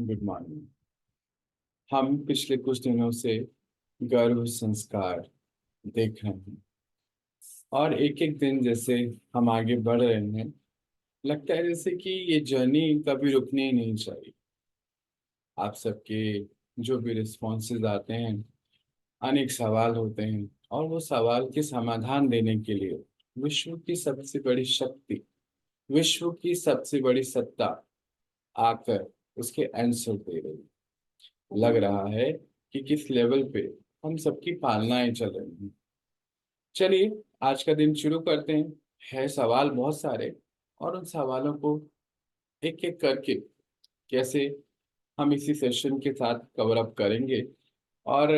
Good morning. हम पिछले कुछ दिनों से गर्भ संस्कार देख रहे हैं और एक एक दिन जैसे हम आगे बढ़ रहे हैं, लगता है जैसे कि ये जर्नी कभी रुकनी ही नहीं चाहिए। आप सबके जो भी रिस्पॉन्सेज आते हैं, अनेक सवाल होते हैं और वो सवाल के समाधान देने के लिए विश्व की सबसे बड़ी शक्ति, विश्व की सबसे बड़ी सत्ता आकर उसके आंसर दे रही है। लग रहा है कि किस लेवल पे हम सबकी पालनाएं चल रही हैं। चलिए, आज का दिन शुरू करते हैं। है सवाल बहुत सारे और उन सवालों को एक एक करके कैसे हम इसी सेशन के साथ कवर अप करेंगे। और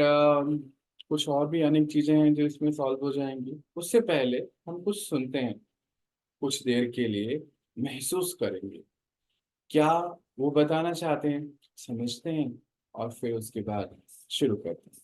कुछ और भी अनेक चीजें हैं जो इसमें सॉल्व हो जाएंगी। उससे पहले हम कुछ सुनते हैं, कुछ देर के लिए महसूस करेंगे क्या वो बताना चाहते हैं, समझते हैं और फिर उसके बाद शुरू करते हैं।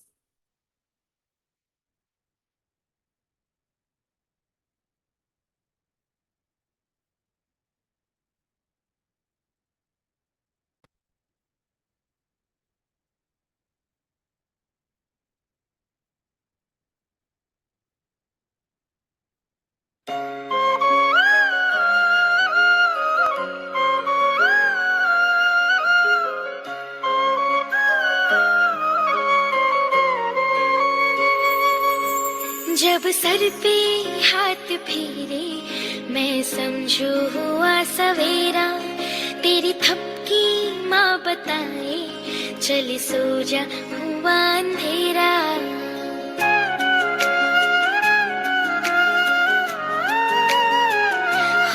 जब सर पे हाथ फेरे मैं समझू हुआ सवेरा, तेरी थपकी माँ बताए चली सो जा हुआ अंधेरा।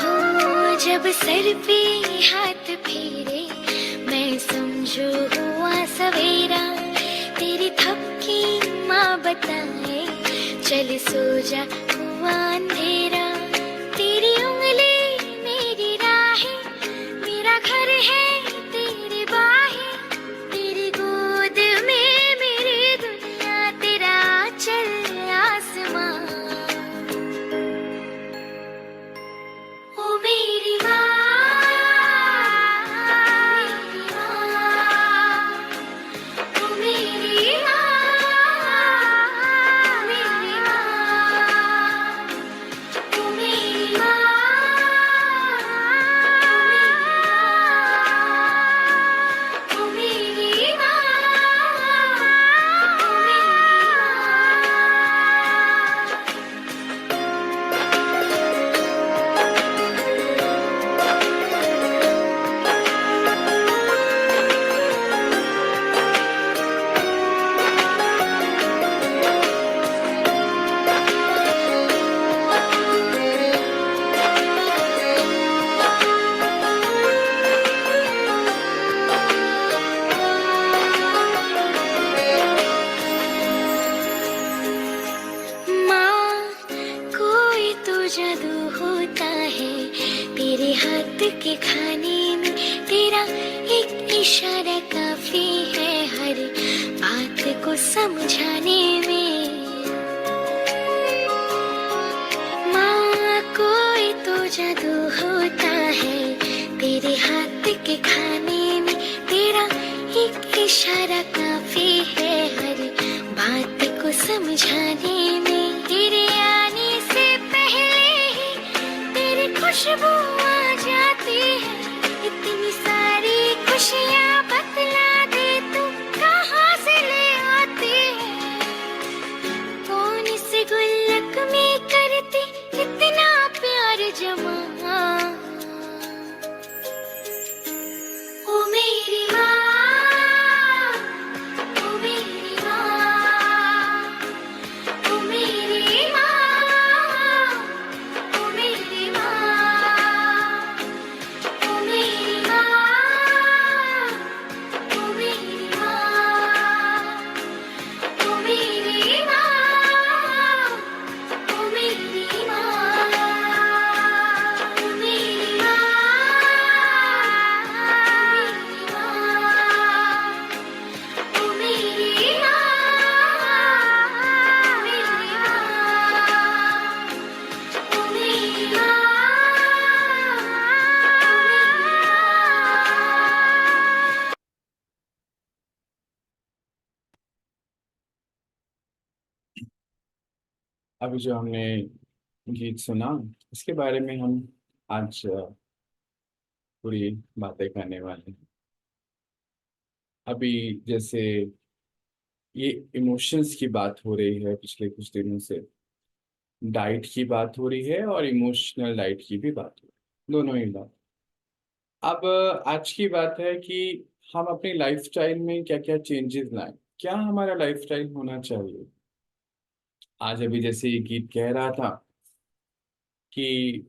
हो जब सर पे हाथ फेरे मैं समझू हुआ सवेरा, तेरी थपकी माँ बताए चल सो जा हुआ अंधेरा। तेरी उंगली मेरी राहें, मेरा घर है तेरी बाहें, तेरी गोद में मेरी दुनिया, तेरा चल आसमां। ओ मेरी माँ, मेरी माँ, ओ मेरी माँ, जादू होता है तेरे हाथ के खाने में, तेरा एक इशारा काफी है हर बात को समझाने में। माँ, कोई तो जादू होता है तेरे हाथ के खाने में, तेरा एक इशारा काफी है हर बात को समझाने में। तेरे आने से पहले ही तेरी खुशबू आ जाती है, इतनी सारी खुशियाँ बतला दे तू कहाँ से ले आती है। कौन से गुल्लक में करती इतना प्यार जमा। ओ मेरी माँ, ओ मेरी माँ, ओ मेरी माँ, ओ मेरी माँ। अभी जो हमने गीत सुना, इसके बारे में हम आज पूरी बातें करने वाले हैं। अभी जैसे ये इमोशंस की बात हो रही है पिछले कुछ दिनों से, डाइट की बात हो रही है और इमोशनल डाइट की भी बात हो रही है, दोनों ही बात। अब आज की बात है कि हम अपनी लाइफस्टाइल में क्या क्या चेंजेस लाएं, क्या हमारा लाइफस्टाइल होना चाहिए। आज अभी जैसे ये गीत कह रहा था कि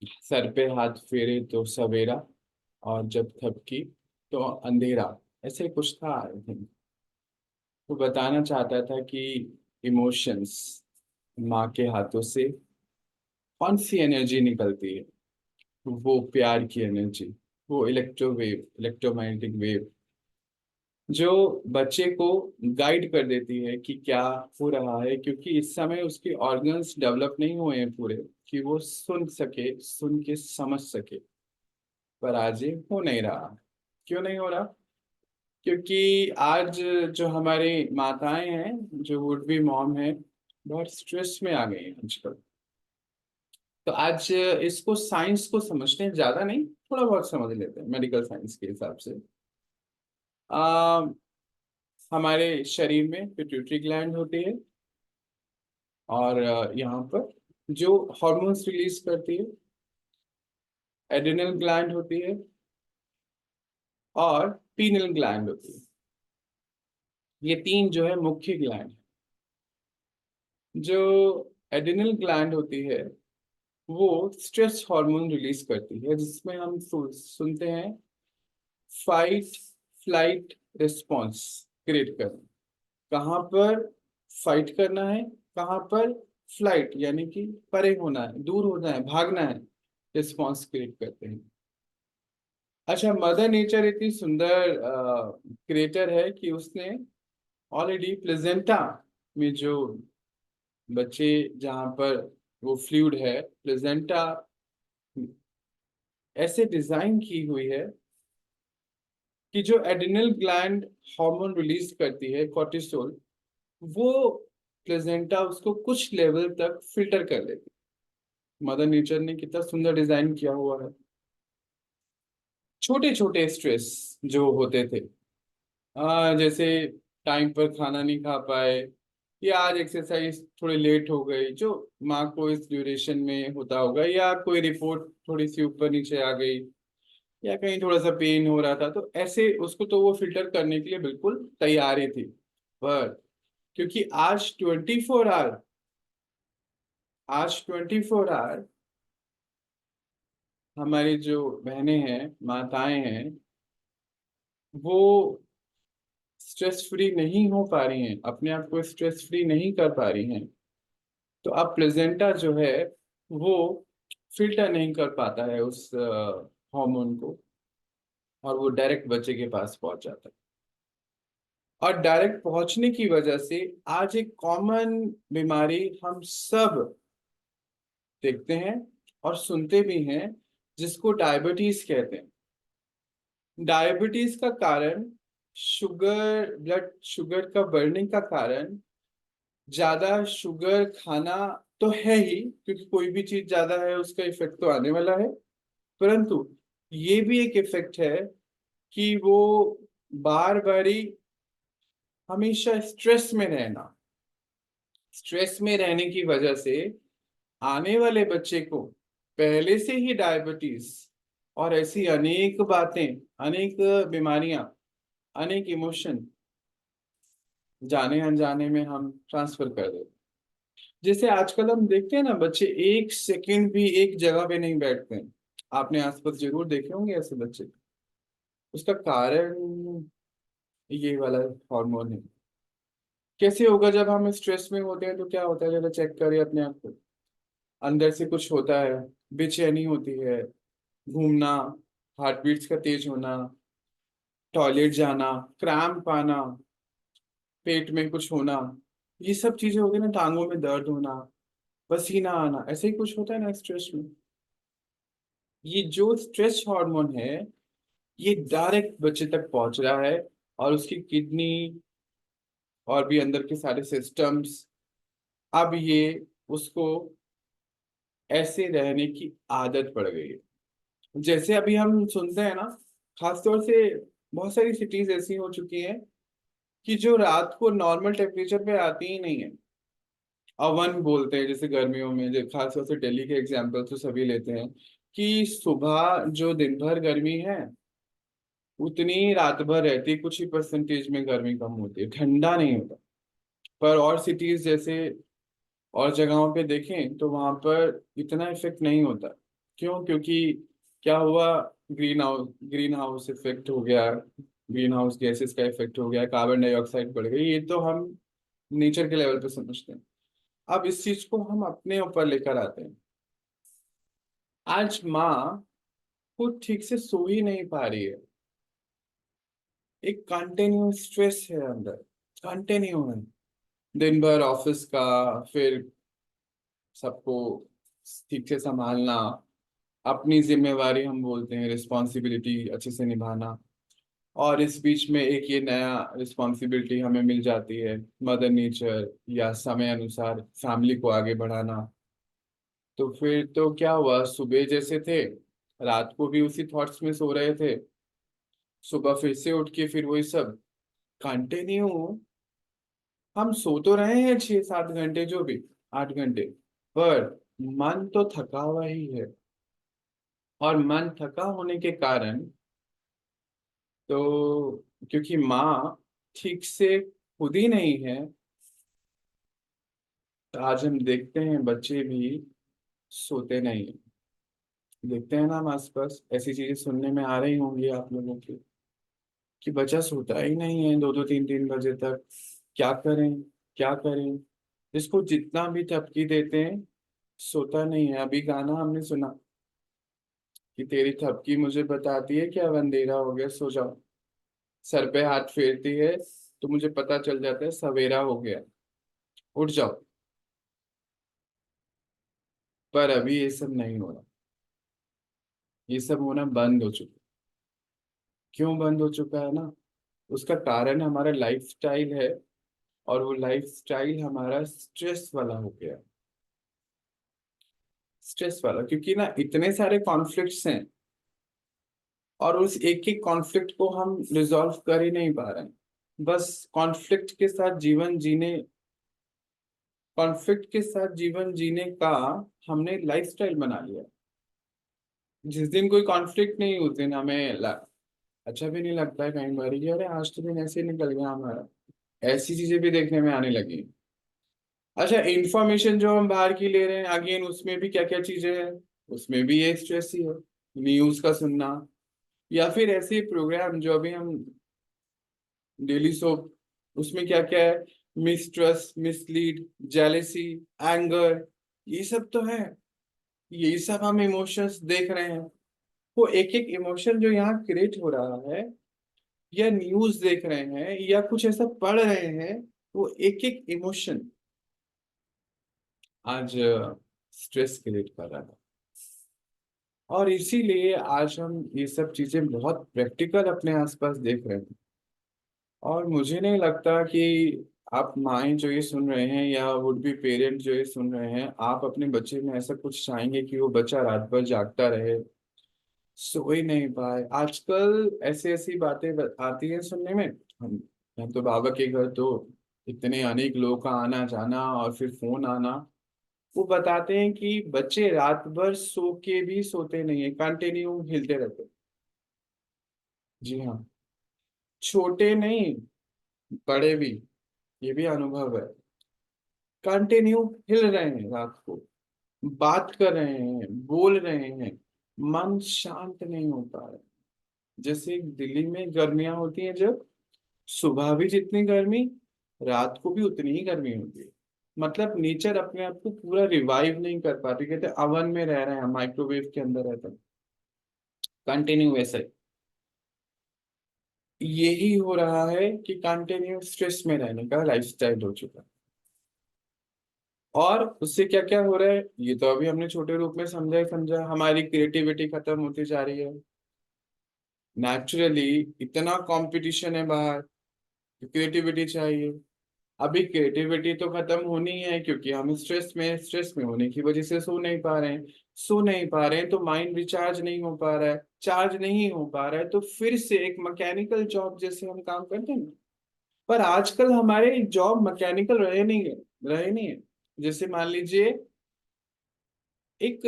सर पे हाथ फेरे तो सवेरा, और जब थपकी तो अंधेरा, ऐसे कुछ था आई थिंक। वो बताना चाहता था कि इमोशंस, माँ के हाथों से कौन सी एनर्जी निकलती है, वो प्यार की एनर्जी, वो इलेक्ट्रोमैग्नेटिक वेव जो बच्चे को गाइड कर देती है कि क्या हो रहा है, क्योंकि इस समय उसके ऑर्गन्स डेवलप नहीं हुए हैं पूरे, कि वो सुन सके, सुन के समझ सके। पर आज ये हो नहीं रहा। क्यों नहीं हो रहा? क्योंकि आज जो हमारी माताएं हैं, जो वुड बी मॉम है, बहुत स्ट्रेस में आ गई हैं आजकल। तो आज इसको साइंस को समझते हैं, ज्यादा नहीं, थोड़ा बहुत समझ लेते हैं मेडिकल साइंस के हिसाब से। आ, हमारे शरीर में पिट्यूटरी ग्लैंड होती है, और यहाँ पर जो हार्मोन्स रिलीज करती है, एड्रिनल ग्लैंड होती है, और पीनल ग्लैंड होती है। ये तीन जो है मुख्य ग्लैंड है। जो एड्रिनल ग्लैंड होती है वो स्ट्रेस हार्मोन रिलीज करती है, जिसमें हम सुनते हैं फाइट फ्लाइट रिस्पॉन्स क्रिएट करना। कहाँ पर फाइट करना है, कहाँ पर फ्लाइट यानी कि परे होना है, दूर होना है, भागना है, रिस्पॉन्स क्रिएट करते हैं। अच्छा, मदर नेचर इतनी सुंदर क्रिएटर है कि उसने ऑलरेडी प्लेजेंटा में जो बच्चे, जहाँ पर वो फ्लूइड है प्लेजेंटा, ऐसे डिजाइन की हुई है कि जो एड्रिनल ग्लैंड हार्मोन रिलीज करती है कॉर्टिसोल, वो प्लेजेंटा उसको कुछ लेवल तक फिल्टर कर लेती है। मदर नेचर ने कितना सुंदर डिजाइन किया हुआ है। छोटे छोटे स्ट्रेस जो होते थे, जैसे टाइम पर खाना नहीं खा पाए, या आज एक्सरसाइज थोड़ी लेट हो गई, जो माँ को इस ड्यूरेशन में होता होगा, या कोई रिपोर्ट थोड़ी सी ऊपर नीचे आ गई, या कहीं थोड़ा सा पेन हो रहा था, तो ऐसे उसको तो वो फिल्टर करने के लिए बिल्कुल तैयार ही थी। पर क्योंकि आज 24 आवर हमारी जो बहनें हैं, माताएं हैं, वो स्ट्रेस फ्री नहीं हो पा रही हैं, अपने आप को स्ट्रेस फ्री नहीं कर पा रही हैं। तो अब प्लेजेंटा जो है वो फिल्टर नहीं कर पाता है उस हार्मोन को, और वो डायरेक्ट बच्चे के पास पहुंच जाता है। और डायरेक्ट पहुंचने की वजह से आज एक कॉमन बीमारी हम सब देखते हैं और सुनते भी हैं, जिसको डायबिटीज कहते हैं। डायबिटीज का कारण शुगर, ब्लड शुगर का बढ़ने का कारण ज्यादा शुगर खाना तो है ही, क्योंकि कोई भी चीज ज्यादा है उसका इफेक्ट तो आने वाला है। परंतु ये भी एक इफेक्ट है कि वो बार बारी हमेशा स्ट्रेस में रहना, स्ट्रेस में रहने की वजह से आने वाले बच्चे को पहले से ही डायबिटीज और ऐसी अनेक बातें, अनेक बीमारियां, अनेक इमोशन जाने अनजाने में हम ट्रांसफर कर देते। जैसे आजकल हम देखते हैं ना, बच्चे एक सेकंड भी एक जगह पे नहीं बैठते हैं। आपने आसपास जरूर देखे होंगे ऐसे बच्चे। उसका कारण ये वाला हार्मोन है। कैसे होगा? जब हम स्ट्रेस में होते हैं तो क्या होता है, जरा चेक करिए अपने आप को। अंदर से कुछ होता है, बेचैनी होती है, घूमना, हार्ट बीट्स का तेज होना, टॉयलेट जाना, क्रैम्प आना, पेट में कुछ होना, ये सब चीजें हो गई ना, टांगों में दर्द होना, पसीना आना, ऐसे ही कुछ होता है ना स्ट्रेस में। ये जो स्ट्रेस हार्मोन है, ये डायरेक्ट बच्चे तक पहुंच रहा है, और उसकी किडनी और भी अंदर के सारे सिस्टम्स अब ये उसको ऐसे रहने की आदत पड़ गई है। जैसे अभी हम सुनते हैं ना, खासतौर से बहुत सारी सिटीज ऐसी हो चुकी हैं कि जो रात को नॉर्मल टेम्परेचर पे आती ही नहीं है। अवन बोलते हैं जैसे गर्मियों में, जो खासतौर से दिल्ली के एग्जाम्पल तो सभी लेते हैं कि सुबह जो दिन भर गर्मी है उतनी ही रात भर रहती है, कुछ ही परसेंटेज में गर्मी कम होती है, ठंडा नहीं होता। पर और सिटीज जैसे और जगहों पे देखें तो वहां पर इतना इफेक्ट नहीं होता। क्यों? क्योंकि क्या हुआ, ग्रीन हाउस इफेक्ट हो गया, ग्रीन हाउस गैसेस का इफेक्ट हो गया, कार्बन डाइऑक्साइड बढ़ गई। ये तो हम नेचर के लेवल पे समझते हैं। अब इस चीज को हम अपने ऊपर लेकर आते हैं। आज माँ खुद ठीक से सो ही नहीं पा रही है, एक कंटिन्यू स्ट्रेस है अंदर, कंटिन्यू है। दिन भर ऑफिस का, फिर सबको ठीक से संभालना, अपनी जिम्मेवारी हम बोलते हैं रिस्पॉन्सिबिलिटी अच्छे से निभाना, और इस बीच में एक ये नया रिस्पॉन्सिबिलिटी हमें मिल जाती है, मदर नेचर या समय अनुसार फैमिली को आगे बढ़ाना। तो फिर तो क्या हुआ, सुबह जैसे थे रात को भी उसी थॉट्स में सो रहे थे, सुबह फिर से उठ के फिर वही सब कंटिन्यू। हम सो तो रहे हैं 6-7 घंटे, जो भी 8 घंटे, पर मन तो थका हुआ ही है। और मन थका होने के कारण, तो क्योंकि माँ ठीक से खुद ही नहीं है, तो आज हम देखते हैं बच्चे भी सोते नहीं हैं। देखते हैं ना हम आसपास, ऐसी चीजें सुनने में आ रही होंगी आप लोगों की, कि बच्चा सोता ही नहीं है 2-2 3-3 बजे तक। क्या करें, क्या करें? इसको जितना भी थपकी देते हैं सोता नहीं है। अभी गाना हमने सुना कि तेरी थपकी मुझे बताती है क्या अंधेरा हो गया, सो जाओ। सर पे हाथ फेरती है तो मुझे पता चल जाता है सवेरा हो गया, उठ जाओ। पर अभी ये सब नहीं हो रहा, ये सब होना बंद हो चुका। क्यों बंद हो चुका है ना? उसका कारण हमारा लाइफस्टाइल है। और वो लाइफस्टाइल हमारा स्ट्रेस वाला हो गया। स्ट्रेस वाला क्योंकि ना इतने सारे कॉन्फ्लिक्ट्स हैं, और उस एक एक कॉन्फ्लिक्ट को हम रिजॉल्व कर ही नहीं पा रहे हैं। बस कॉन्फ्लिक्ट के साथ जीवन जीने कॉन्फ्लिक्ट के साथ जीवन जीने का हमने लाइफस्टाइल बना लिया। जिस दिन कोई कॉन्फ्लिक्ट नहीं, उस दिन अच्छा भी नहीं लगता है कई बार कि अरे आज तो दिन ऐसे ही निकल गया हमारा। ऐसी चीजें भी देखने में आने लगी। अच्छा, इंफॉर्मेशन जो हम बाहर की ले रहे हैं, अगेन उसमें भी क्या क्या चीजें हैं, उसमें भी ये स्ट्रेस ही है। न्यूज का सुनना, या फिर ऐसे प्रोग्राम जो अभी हम डेली सोप, उसमें क्या क्या है, मिसट्रस्ट, मिसलीड, जेलेसी, एंगर, ये सब तो है। यही सब हम इमोशंस देख रहे हैं। वो एक एक इमोशन जो यहाँ क्रिएट हो रहा है, या न्यूज देख रहे हैं या कुछ ऐसा पढ़ रहे हैं, वो एक एक इमोशन आज स्ट्रेस क्रिएट कर रहा है। और इसीलिए आज हम ये सब चीजें बहुत प्रैक्टिकल अपने आसपास देख रहे हैं। और मुझे नहीं लगता कि आप माएँ जो ये सुन रहे हैं या वुड बी पेरेंट जो ये सुन रहे हैं, आप अपने बच्चे में ऐसा कुछ चाहेंगे कि वो बच्चा रात भर जागता रहे, सो ही नहीं पाए। आजकल ऐसी ऐसी बातें आती हैं सुनने में। हम तो बाबा के घर तो इतने अनेक लोगों का आना जाना और फिर फोन आना, वो बताते हैं कि बच्चे रात भर सो के भी सोते नहीं है, कंटिन्यू हिलते रहते। जी हाँ, छोटे नहीं, बड़े भी, ये भी अनुभव है। कंटिन्यू हिल रहे हैं रात को, बात कर रहे हैं, बोल रहे हैं, मन शांत नहीं हो पा रहा है। जैसे दिल्ली में गर्मियां होती हैं, जब सुबह भी जितनी गर्मी, रात को भी उतनी ही गर्मी होती है। मतलब नेचर अपने आप को पूरा रिवाइव नहीं कर पाती। कहते हैं अवन में रह रहे हैं, माइक्रोवेव के अंदर रहते हैं, कंटिन्यू वैसे यही हो रहा है कि कंटिन्यू स्ट्रेस में रहने का लाइफस्टाइल हो चुका है। और उससे क्या क्या हो रहा है, ये तो अभी हमने छोटे रूप में समझा ही समझा। हमारी क्रिएटिविटी खत्म होती जा रही है। नेचुरली इतना कंपटीशन है बाहर, क्रिएटिविटी चाहिए, अभी क्रिएटिविटी तो खत्म होनी है, क्योंकि हम स्ट्रेस में होने की वजह से सो नहीं पा रहे हैं तो माइंड रिचार्ज नहीं हो पा रहा है, चार्ज नहीं हो पा रहा है, तो फिर से एक मैकेनिकल जॉब जैसे हम काम करते हैं ना। पर आजकल हमारे जॉब मैकेनिकल रहे नहीं है। जैसे मान लीजिए एक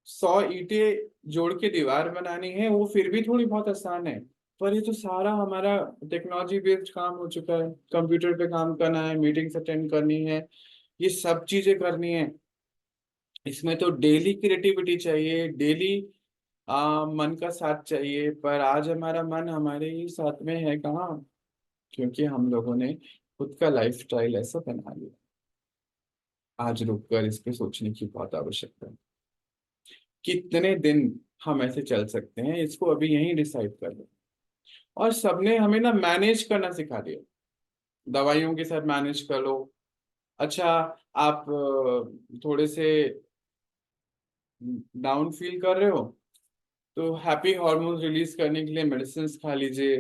100 ईंटें जोड़ के दीवार बनानी है, वो फिर भी थोड़ी बहुत आसान है। पर ये तो सारा हमारा टेक्नोलॉजी बेस्ड काम हो चुका है, कंप्यूटर पे काम करना है, मीटिंग्स अटेंड करनी है, ये सब चीजें करनी है। इसमें तो डेली क्रिएटिविटी चाहिए, डेली मन का साथ चाहिए, पर आज हमारा मन हमारे ही साथ में है कहाँ? क्योंकि हम लोगों ने खुद का लाइफ स्टाइल ऐसा बना लिया। आज रुक कर इस पे सोचने की बहुत आवश्यकता है। कितने दिन हम ऐसे चल सकते हैं, इसको अभी यहीं डिसाइड कर लो। और सबने हमें ना मैनेज करना सिखा दिया, दवाइयों के साथ मैनेज कर लो। अच्छा, आप थोड़े से डाउन फील कर रहे हो तो हैप्पी हार्मोन रिलीज करने के लिए मेडिसिन खा लीजिए,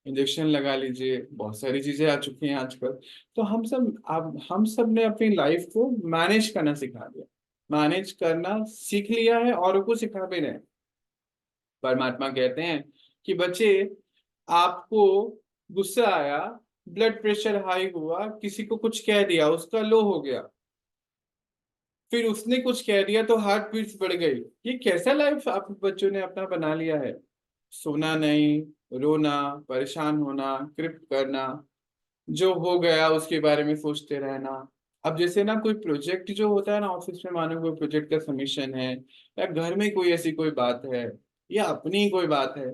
इंजेक्शन लगा लीजिए, बहुत सारी चीजें आ चुकी हैं आजकल। तो हम सब ने अपनी लाइफ को मैनेज करना सिखा दिया, मैनेज करना सीख लिया है, औरों को सिखा भी रहे हैं। परमात्मा कहते हैं कि बच्चे, आपको गुस्सा आया, ब्लड प्रेशर हाई हुआ, किसी को कुछ कह दिया, उसका लो हो गया, फिर उसने कुछ कह दिया तो हार्ट बीट्स बढ़ गई। ये कैसा लाइफ आप बच्चों ने अपना बना लिया है? सोना नहीं, रोना, परेशान होना, क्रिप करना, जो हो गया उसके बारे में सोचते रहना। अब जैसे ना कोई प्रोजेक्ट जो होता है ना ऑफिस में, मानो कोई प्रोजेक्ट का सबमिशन है, या घर में कोई ऐसी कोई बात है, या अपनी ही कोई बात है,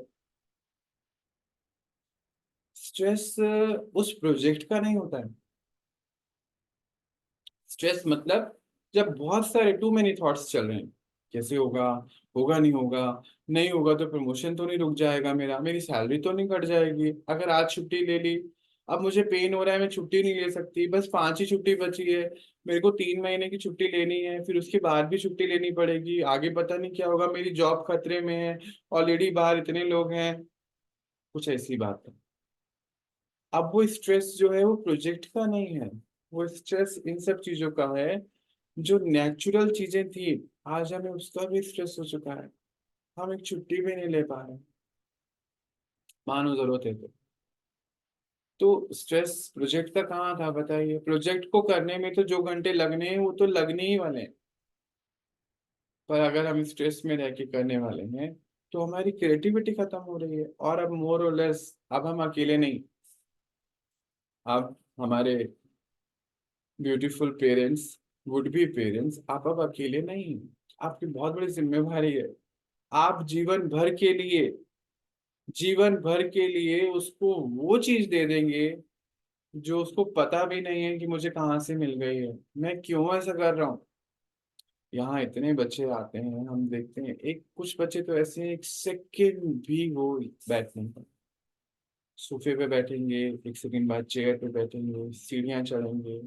स्ट्रेस उस प्रोजेक्ट का नहीं होता है। स्ट्रेस मतलब जब बहुत सारे टू मेनी थॉट्स चल रहे हैं, कैसे होगा, होगा नहीं होगा, नहीं होगा तो प्रमोशन तो नहीं रुक जाएगा मेरा, मेरी सैलरी तो नहीं कट जाएगी अगर आज छुट्टी ले ली, अब मुझे पेन हो रहा है, मैं छुट्टी नहीं ले सकती, बस 5 ही छुट्टी बची है, मेरे को 3 महीने की छुट्टी लेनी है, फिर उसके बाद भी छुट्टी लेनी पड़ेगी, आगे पता नहीं क्या होगा, मेरी जॉब खतरे में है, ऑलरेडी बाहर इतने लोग हैं, कुछ ऐसी बात है। अब वो स्ट्रेस जो है वो प्रोजेक्ट का नहीं है, वो स्ट्रेस इन सब चीजों का है जो नेचुरल चीजें थी। आज हमें उसका भी स्ट्रेस हो चुका है, हम एक छुट्टी भी नहीं ले पा रहे, मानो जरूरत है तो स्ट्रेस प्रोजेक्ट का कहाँ था बताइए? प्रोजेक्ट को करने में तो जो घंटे लगने हैं वो तो लगने ही वाले हैं। पर अगर हम स्ट्रेस में रह के करने वाले हैं तो हमारी क्रिएटिविटी खत्म हो रही है। और अब मोर और लेस, अब हम अकेले नहीं, अब हमारे beautiful parents, would be parents, आप अब अकेले नहीं हैं। आपकी बहुत बड़ी जिम्मेवारी है। आप जीवन भर के लिए उसको वो चीज दे देंगे जो उसको पता भी नहीं है कि मुझे कहाँ से मिल गई है, मैं क्यों ऐसा कर रहा हूँ। यहाँ इतने बच्चे आते हैं, हम देखते हैं, एक कुछ बच्चे तो ऐसे हैं, एक सेकंड भी वो बैठ नहीं पाते, सोफे पे बैठेंगे, एक सेकंड बाद चेयर पे बैठेंगे, सीढ़ियाँ चढ़ेंगे,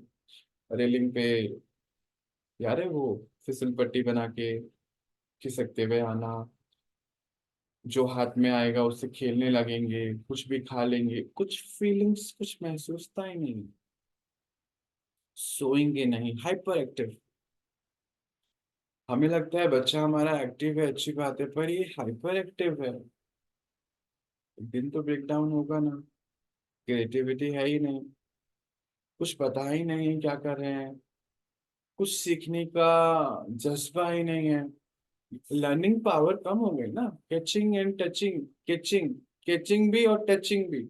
रेलिंग पे, यार है वो फिसल पट्टी बना के खिसकते हुए आना, जो हाथ में आएगा उससे खेलने लगेंगे, कुछ भी खा लेंगे, कुछ फीलिंग्स कुछ महसूसता ही नहीं, सोएंगे नहीं, हाइपर एक्टिव। हमें लगता है बच्चा हमारा एक्टिव है, अच्छी बात है, पर ये हाइपर एक्टिव है। एक दिन तो ब्रेक डाउन होगा ना। क्रिएटिविटी है ही नहीं, कुछ पता ही नहीं है क्या कर रहे हैं, कुछ सीखने का जज्बा ही नहीं है, लर्निंग पावर कम हो गई ना। Catching and touching, catching catching भी और टचिंग भी,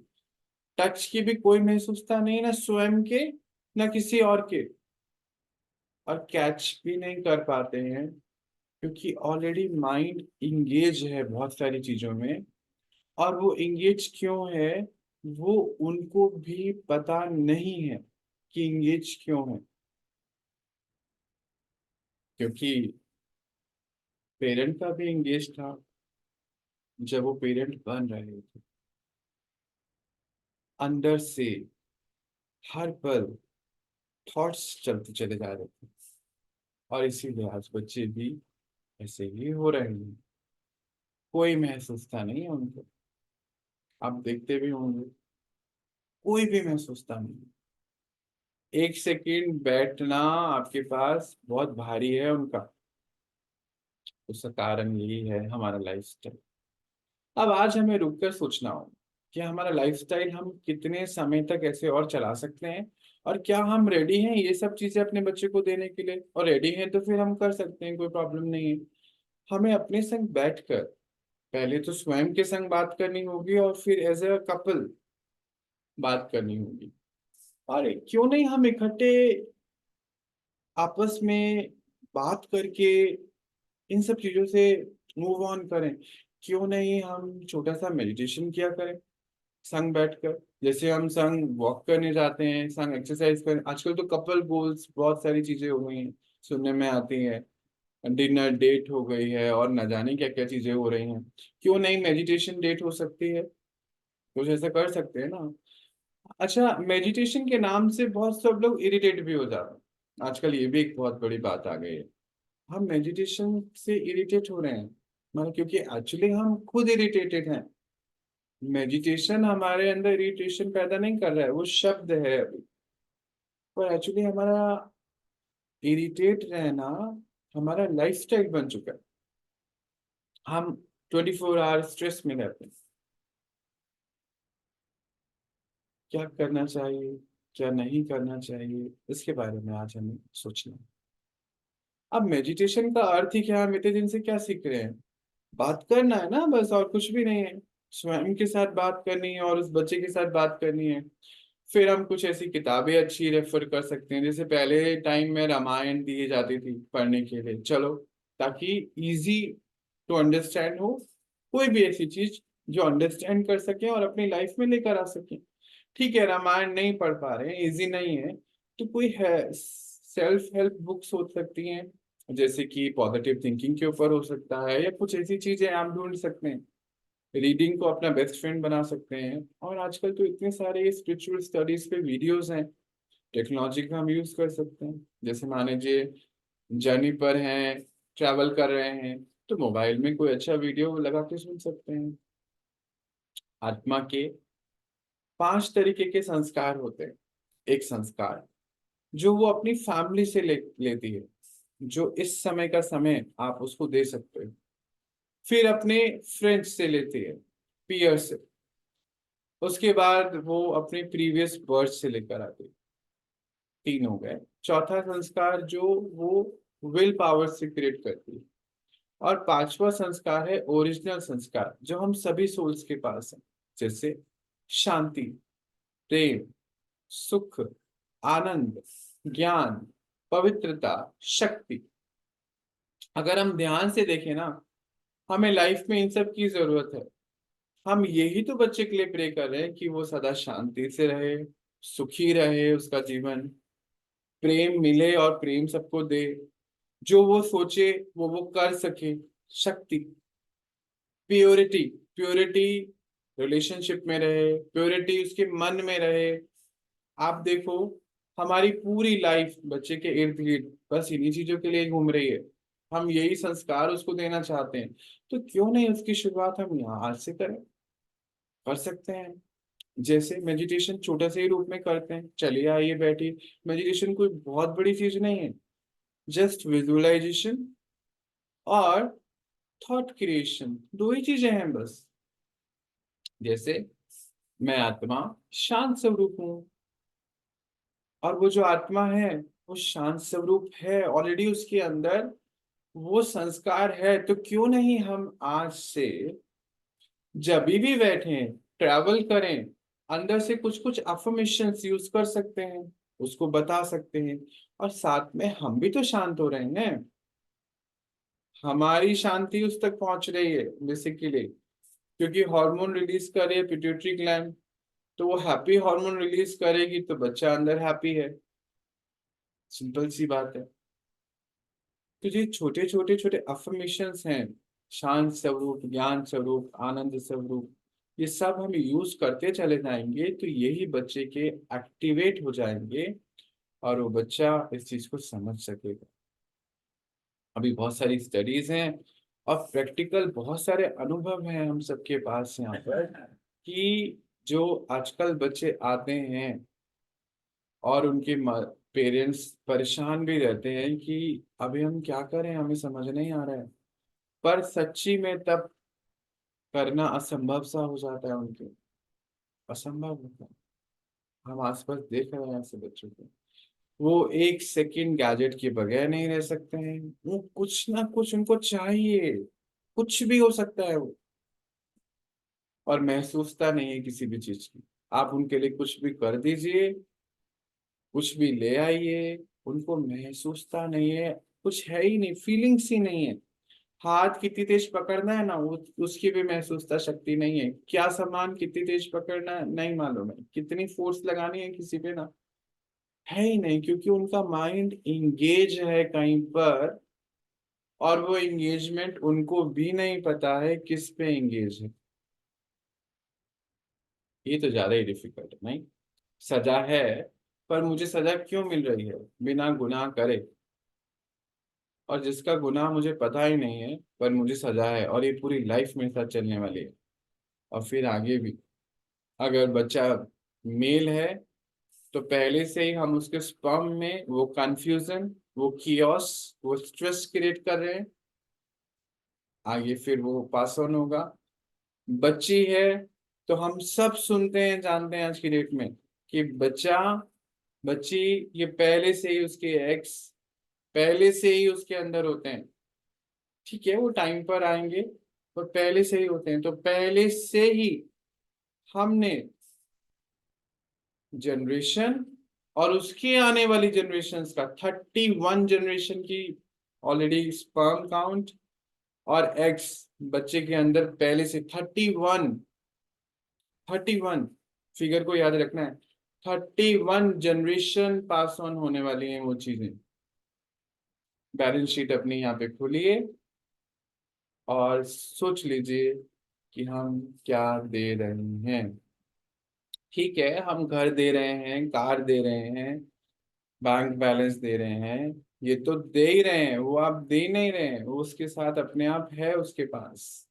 टच की भी कोई महसूसता नहीं, ना स्वयं के ना किसी और के, और कैच भी नहीं कर पाते हैं क्योंकि ऑलरेडी माइंड इंगेज है बहुत सारी चीजों में। और वो इंगेज क्यों है, वो उनको भी पता नहीं है कि इंगेज क्यों है। क्योंकि पेरेंट का भी इंगेज था जब वो पेरेंट बन रहे थे, अंदर से हर पल थॉट्स चलते चले जा रहे थे, और इसीलिए आज बच्चे भी ऐसे ही हो रहे हैं, कोई महसूसता नहीं है उनको। आप देखते भी होंगे, कोई भी महसूसता नहीं, एक सेकंड बैठना आपके पास बहुत भारी है उनका। उसका कारण यही है हमारा लाइफस्टाइल। अब आज हमें रुककर सोचना होगा कि हमारा लाइफस्टाइल हम कितने समय तक ऐसे और चला सकते हैं, और क्या हम रेडी हैं ये सब चीजें अपने बच्चे को देने के लिए। और रेडी हैं तो फिर हम कर सकते हैं, कोई प्रॉब्लम नहीं है। हमें अपने संग बैठकर पहले तो स्वयं के संग बात करनी होगी, और फिर एज अ कपल बात करनी होगी। और क्यों नहीं हम इकट्ठे आपस में बात करके इन सब चीजों से मूव ऑन करें। क्यों नहीं हम छोटा सा मेडिटेशन किया करें संग बैठकर। जैसे हम संग वॉक करने जाते हैं, संग एक्सरसाइज करें। आजकल तो कपल गोल्स बहुत सारी चीजें हो गई हैं, सुनने में आती है। डिनर डेट हो गई है, और न जाने क्या क्या चीजें हो रही हैं। क्यों नहीं मेडिटेशन डेट हो सकती है, कुछ ऐसा कर सकते हैं ना। अच्छा, मेडिटेशन के नाम से बहुत सब लोग इरिटेट भी हो जाते हैं आजकल, ये भी एक बहुत बड़ी बात आ गई है। हम मेडिटेशन से इरिटेट हो रहे हैं, मतलब क्योंकि एक्चुअली हम खुद इरिटेटेड हैं। मेडिटेशन हमारे अंदर इरिटेशन पैदा नहीं कर रहा है, वो शब्द है अभी। पर एक्चुअली हमारा इरिटेट रहना हमारा लाइफस्टाइल बन चुका है। हम 24 आवर स्ट्रेस में रहते हैं। क्या करना चाहिए, क्या नहीं करना चाहिए, इसके बारे में आज हमें सोचना है। अब मेडिटेशन का अर्थ ही क्या है, हम इतने दिन से क्या सीख रहे हैं? बात करना है ना, बस, और कुछ भी नहीं है। स्वयं के साथ बात करनी है, और उस बच्चे के साथ बात करनी है। फिर हम कुछ ऐसी किताबें अच्छी रेफर कर सकते हैं, जैसे पहले टाइम में रामायण दी जाती थी पढ़ने के लिए, चलो, ताकि इजी टू अंडरस्टैंड हो। कोई भी ऐसी चीज जो अंडरस्टैंड कर सके और अपनी लाइफ में लेकर आ सके। ठीक है, रामायण नहीं पढ़ पा रहे हैं, इजी नहीं है, तो कोई है सेल्फ हेल्प बुक्स हो सकती हैं, जैसे कि पॉजिटिव थिंकिंग के ऊपर हो सकता है, या कुछ ऐसी चीजें आप ढूंढ सकते हैं। रीडिंग को अपना बेस्ट फ्रेंड बना सकते हैं। और आजकल तो इतने सारे स्पिरिचुअल स्टडीज पे वीडियोस हैं, टेक्नोलॉजी का हम यूज कर सकते हैं। जैसे मान लीजिए जर्नी पर हैं, ट्रैवल कर रहे हैं, तो मोबाइल में कोई अच्छा वीडियो लगा के सुन सकते हैं। आत्मा के 5 तरीके के संस्कार होते हैं। एक संस्कार जो वो अपनी फैमिली से लेती है, जो इस समय का समय आप उसको दे सकते हो। फिर अपने फ्रेंड्स से लेती है, पीयर से। उसके बाद वो अपने प्रीवियस बर्थ से लेकर आती है। 3 हो गए। चौथा संस्कार जो वो विल पावर से क्रिएट करती है। और 5वां संस्कार है ओरिजिनल संस्कार, जो हम सभी सोल्स के पास है, जैसे शांति, प्रेम, सुख, आनंद, ज्ञान, पवित्रता, शक्ति। अगर हम ध्यान से देखें ना, हमें लाइफ में इन सब की जरूरत है। हम यही तो बच्चे के लिए प्रे कर रहे हैं कि वो सदा शांति से रहे, सुखी रहे, उसका जीवन प्रेम मिले और प्रेम सबको दे। जो वो सोचे वो कर सके। शक्ति, प्योरिटी, प्योरिटी रिलेशनशिप में रहे, प्योरिटी उसके मन में रहे। आप देखो, हमारी पूरी लाइफ बच्चे के इर्द गिर्द बस इन्हीं चीजों के लिए घूम रही है। हम यही संस्कार उसको देना चाहते हैं, तो क्यों नहीं उसकी शुरुआत हम यहाँ आज से करें। कर सकते हैं। जैसे मेडिटेशन छोटे से ही रूप में करते हैं, चलिए आइए बैठिए। मेडिटेशन कोई बहुत बड़ी चीज नहीं है, जस्ट विजुअलाइजेशन और थॉट क्रिएशन, 2 ही चीजें हैं बस। जैसे मैं आत्मा शांत स्वरूप हूँ, और वो जो आत्मा है वो शांत स्वरूप है, ऑलरेडी उसके अंदर वो संस्कार है। तो क्यों नहीं हम आज से जब भी बैठे ट्रैवल करें, अंदर से कुछ कुछ अफर्मेशंस यूज कर सकते हैं, उसको बता सकते हैं। और साथ में हम भी तो शांत हो रहे हैं, हमारी शांति उस तक पहुंच रही है बेसिकली, क्योंकि हार्मोन रिलीज कर रही है पिट्यूटरी ग्लैंड। तो वो हैप्पी हार्मोन रिलीज करेगी तो बच्चा अंदर हैप्पी है। सिंपल सी बात है। तो ये छोटे छोटे छोटे अफर्मेशंस हैं, शांत स्वरूप, ज्ञान स्वरूप, आनंद स्वरूप, ये सब हम यूज करते चले जाएंगे तो यही बच्चे के एक्टिवेट हो जाएंगे, और वो बच्चा इस चीज को समझ सकेगा। अभी बहुत सारी स्टडीज हैं और प्रैक्टिकल बहुत सारे अनुभव हैं हम सबके पास यहाँ पर, कि जो आजकल बच्चे आते हैं और उनके पेरेंट्स परेशान भी रहते हैं कि अभी हम क्या करें, हमें समझ नहीं आ रहा है। पर सच्ची में तब करना असंभव सा हो जाता है उनके, असंभव होता है। हम आसपास देख रहे हैं ऐसे बच्चों को, वो एक सेकंड गैजेट के बगैर नहीं रह सकते हैं। वो कुछ ना कुछ उनको चाहिए, कुछ भी हो सकता है वो। और महसूसता नहीं है किसी भी चीज की। आप उनके लिए कुछ भी कर दीजिए, कुछ भी ले आइए, उनको महसूसता नहीं है, कुछ है ही नहीं, फीलिंग्स ही नहीं है। हाथ कितनी तेज पकड़ना है ना, वो उसकी भी महसूसता शक्ति नहीं है। क्या सामान कितनी तेज पकड़ना है नहीं मालूम है, कितनी फोर्स लगानी है किसी पे ना, है ही नहीं, क्योंकि उनका माइंड इंगेज है कहीं पर। और वो इंगेजमेंट उनको भी नहीं पता है किस पे इंगेज है। ये तो ज्यादा ही डिफिकल्ट है नहीं? सजा है, पर मुझे सजा क्यों मिल रही है बिना गुनाह करे? और जिसका गुनाह मुझे पता ही नहीं है पर मुझे सजा है, और ये पूरी लाइफ मेरे साथ चलने वाली है। और फिर आगे भी, अगर बच्चा मेल है तो पहले से ही हम उसके स्पर्म में वो कंफ्यूजन, वो कियोस, वो स्ट्रेस क्रिएट कर रहे हैं। आगे फिर वो पास ऑन होगा। बच्ची है तो हम सब सुनते हैं जानते हैं आज की डेट में कि बच्चा, बच्ची, ये पहले से ही उसके एक्स पहले से ही उसके अंदर होते हैं। ठीक है, वो टाइम पर आएंगे, पर पहले से ही होते हैं। तो पहले से ही हमने जनरेशन और उसके आने वाली जनरेशन का 31 जनरेशन की ऑलरेडी स्पर्म काउंट और एग्स बच्चे के अंदर पहले से 31 फिगर को याद रखना है। 31 जनरेशन पास ऑन होने वाली हैं वो चीजें। बैलेंस शीट अपनी यहाँ पे खोलिए और सोच लीजिए कि हम क्या दे रहे हैं। ठीक है, हम घर दे रहे हैं, कार दे रहे हैं, बैंक बैलेंस दे रहे हैं, ये तो दे ही रहे हैं। वो आप दे नहीं रहे हैं, वो उसके साथ अपने आप है उसके पास।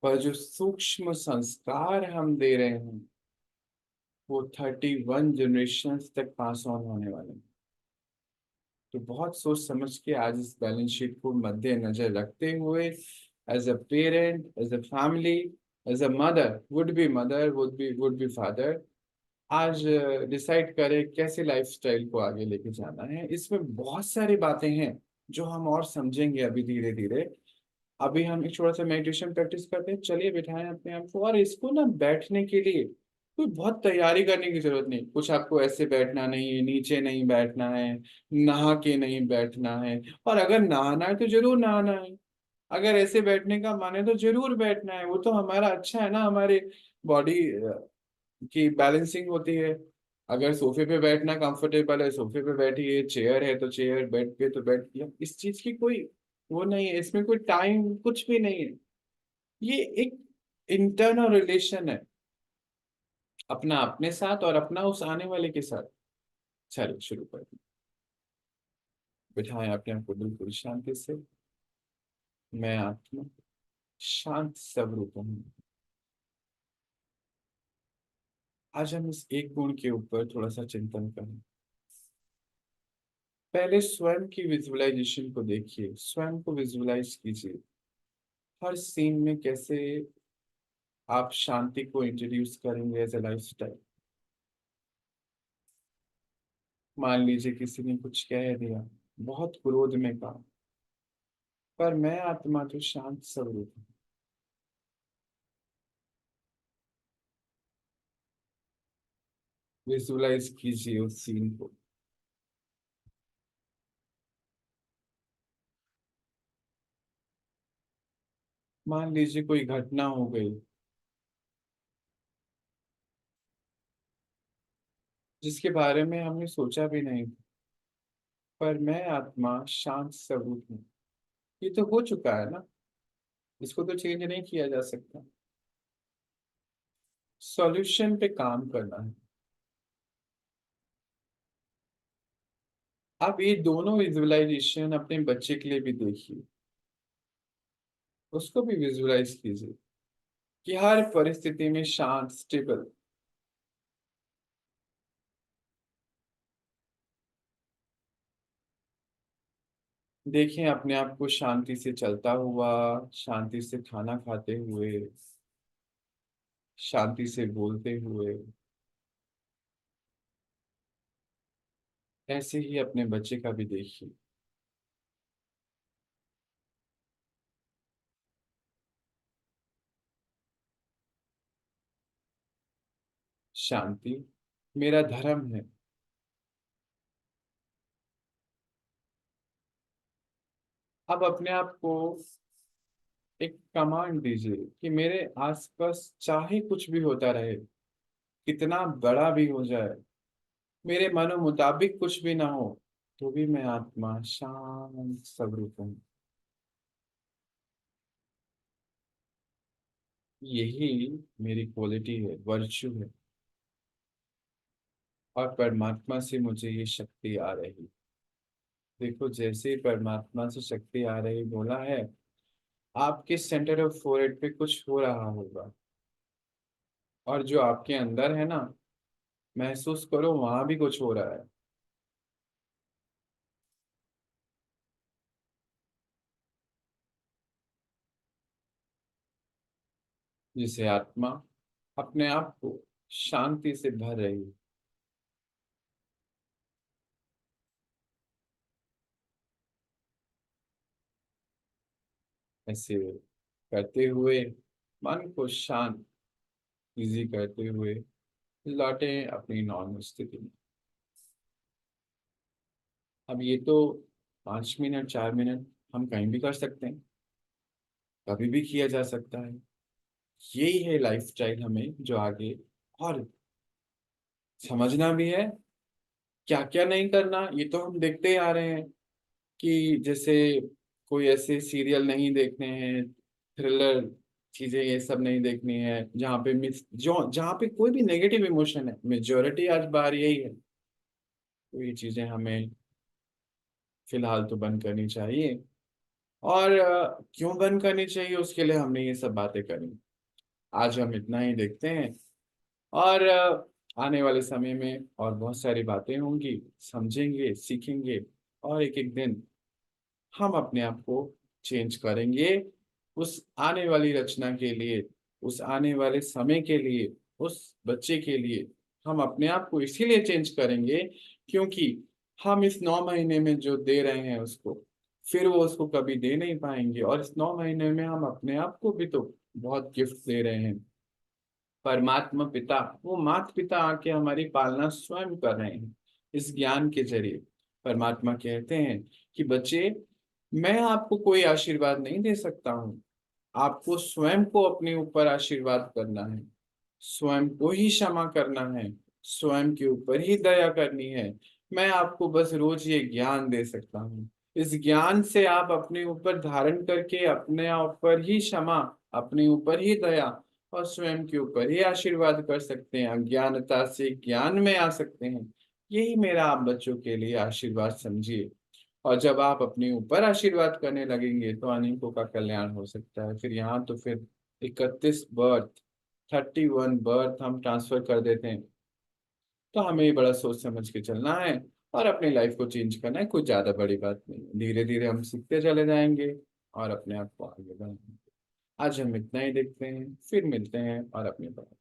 पर जो सूक्ष्म संस्कार हम दे रहे हैं वो 31 जनरेशन तक पास ऑन होने वाले हैं। तो बहुत सोच समझ के आज इस बैलेंस शीट को मद्देनजर रखते हुए, as a parent, as a family, as a mother would be father, आज डिसाइड करें कैसे लाइफस्टाइल को आगे लेके जाना है। इसमें बहुत सारी बातें हैं जो हम और समझेंगे अभी धीरे धीरे। अभी हम एक थोड़ा सा मेडिटेशन प्रैक्टिस करते हैं। चलिए बिठाएं अपने आप को, और इसको ना बैठने के लिए कोई बहुत तैयारी करने की जरूरत नहीं। कुछ आपको ऐसे बैठना नहीं है, नीचे नहीं बैठना है, नहा के नहीं बैठना है। और अगर नहाना है तो जरूर नहाना है, अगर ऐसे बैठने का मन है तो जरूर बैठना है। वो तो हमारा अच्छा है ना, हमारे बॉडी की बैलेंसिंग होती है। अगर सोफे पे बैठना कंफर्टेबल है, सोफे पे बैठिए, चेयर है तो चेयर, बेड पे तो बेड। इस चीज की कोई वो नहीं है, इसमें कोई टाइम कुछ भी नहीं है। ये एक इंटरनल रिलेशन है अपना अपने साथ और अपना उस आने वाले के साथ। चलिए शुरू करते हैं। बिठाएं अपने आप को बिल्कुल शांति से। मैं आत्मा शांत स्वरूप हूँ। आज हम इस एक गुण के ऊपर थोड़ा सा चिंतन करें। पहले स्वयं की विजुअलाइजेशन को देखिए, स्वयं को विजुअलाइज कीजिए। हर सीन में कैसे आप शांति को इंट्रोड्यूस करेंगे एज ए लाइफस्टाइल। मान लीजिए किसी ने कुछ कह दिया, बहुत क्रोध में कहा, पर मैं आत्मा तो शांत स्वरूप हूँ। विजुअलाइज कीजिए उस सीन को। मान लीजिए कोई घटना हो गई जिसके बारे में हमने सोचा भी नहीं, पर मैं आत्मा शांत स्वरूप हूँ। ये तो हो चुका है ना, इसको तो चेंज नहीं किया जा सकता। सॉल्यूशन पे काम करना है। आप ये दोनों विजुअलाइजेशन अपने बच्चे के लिए भी देखिए, उसको भी विजुअलाइज कीजिए कि हर परिस्थिति में शांत, स्टेबल। देखें अपने आप को शांति से चलता हुआ, शांति से खाना खाते हुए, शांति से बोलते हुए। ऐसे ही अपने बच्चे का भी देखिए। शांति मेरा धर्म है। अब अपने आप को एक कमांड दीजिए कि मेरे आसपास चाहे कुछ भी होता रहे, कितना बड़ा भी हो जाए, मेरे मनो मुताबिक कुछ भी ना हो, तो भी मैं आत्मा शांत स्वरूप हूँ। यही मेरी क्वालिटी है, वर्च्यू है। और परमात्मा से मुझे ये शक्ति आ रही। देखो जैसे ही परमात्मा से शक्ति आ रही बोला है, आपके सेंटर ऑफ फोरहेड पे कुछ हो रहा होगा। और जो आपके अंदर है ना, महसूस करो वहां भी कुछ हो रहा है। जिसे आत्मा अपने आप को शांति से भर रही है। ऐसे करते हुए मन को शांत इजी करते हुए लौटे अपनी नॉर्मल स्थिति में। अब ये तो 5 मिनट 4 मिनट हम कहीं भी कर सकते हैं, कभी भी किया जा सकता है। यही है लाइफस्टाइल हमें जो आगे और समझना भी है। क्या क्या नहीं करना ये तो हम देखते ही आ रहे हैं कि जैसे कोई ऐसे सीरियल नहीं देखने हैं, थ्रिलर चीजें ये सब नहीं देखनी है जहाँ पे मिस जो जहाँ पे कोई भी नेगेटिव इमोशन है, मेजोरिटी आज बार यही है। तो ये चीजें हमें फिलहाल तो बंद करनी चाहिए। और क्यों बंद करनी चाहिए उसके लिए हमने ये सब बातें करी। आज हम इतना ही देखते हैं। और आने वाले समय में और बहुत सारी बातें होंगी, समझेंगे सीखेंगे। और एक एक दिन हम अपने आप को चेंज करेंगे उस आने वाली रचना के लिए, उस आने वाले समय के लिए, उस बच्चे के लिए। हम अपने आप को इसीलिए चेंज करेंगे क्योंकि हम इस 9 महीने में जो दे रहे हैं उसको, फिर वो उसको कभी दे नहीं पाएंगे। और इस 9 महीने में हम अपने आप को भी तो बहुत गिफ्ट दे रहे हैं। परमात्मा पिता, वो माता पिता आके हमारी पालना स्वयं कर रहे हैं इस ज्ञान के जरिए। परमात्मा कहते हैं कि बच्चे, मैं आपको कोई आशीर्वाद नहीं दे सकता हूँ। आपको स्वयं को अपने ऊपर आशीर्वाद करना है, स्वयं को ही क्षमा करना है, स्वयं के ऊपर ही दया करनी है। मैं आपको बस रोज ये ज्ञान दे सकता हूँ। इस ज्ञान से आप अपने ऊपर धारण करके अपने ऊपर ही क्षमा, अपने ऊपर ही दया और स्वयं के ऊपर ही आशीर्वाद कर सकते हैं। अज्ञानता से ज्ञान में आ सकते हैं। यही मेरा आप बच्चों के लिए आशीर्वाद समझिए। और जब आप अपने ऊपर आशीर्वाद करने लगेंगे तो अनेकों का कल्याण हो सकता है। फिर यहाँ तो फिर 31 बर्थ, 31 बर्थ हम ट्रांसफर कर देते हैं। तो हमें ये बड़ा सोच समझ के चलना है और अपनी लाइफ को चेंज करना है। कुछ ज्यादा बड़ी बात नहीं है, धीरे धीरे हम सीखते चले जाएंगे और अपने आप को आगे बढ़ाएंगे। आज हम इतना ही देखते हैं, फिर मिलते हैं और अपनी बात